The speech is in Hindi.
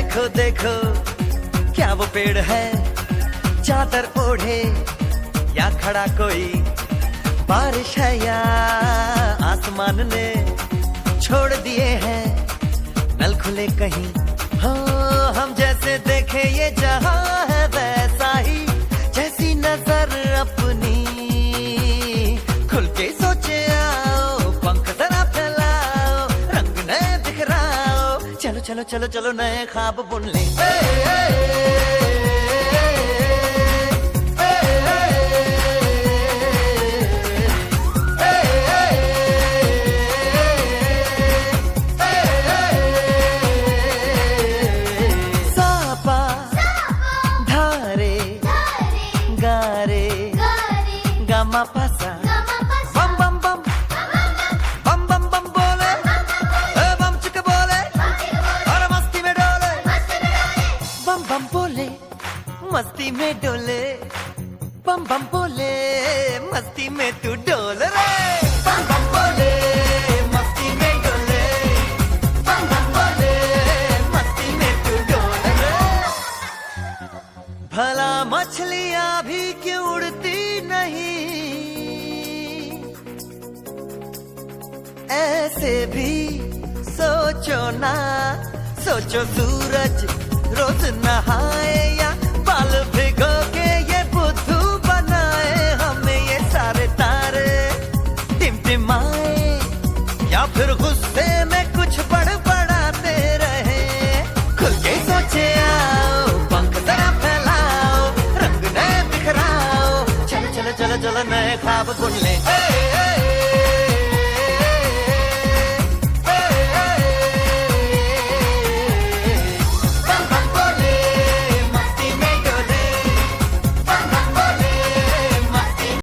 देखो देखो क्या वो पेड़ है, चादर ओढ़े या खड़ा कोई, बारिश है या आसमान ने छोड़ दिए हैं नल खुले कहीं। हाँ हम जैसे देखे ये जहां है वैसा ही, जैसी नजर अपनी खुल के सोचे आओ, पंख जरा फैलाओ, रंग नए बिखराओ, चलो चलो चलो चलो नए ख्वाब बुन ले। गामा पासा बम बम बम बम बम बम बोले, बम चिक बोले, और मस्ती में डोले, बम बम बोले मस्ती में डोले, बम बम बोले मस्ती में तू डोल रे, बम बम बोले मस्ती में डोले, बम बम बोले मस्ती में तू डोल रे। भला मछलियां भी क्यों उड़ती नहीं, ऐसे भी सोचो ना, सोचो सूरज रोज नहाए या बाल भिगो के ये बुद्धू बनाए, हमें ये सारे तारे टिमटिमाए या फिर गुस्से में कुछ बड़बड़ाते रहे। खुल के सोचे आओ, पंख जरा फैलाओ, रंग नए बिखराओ, चलो चलो चलो चलो नए ख्वाब बुन ले।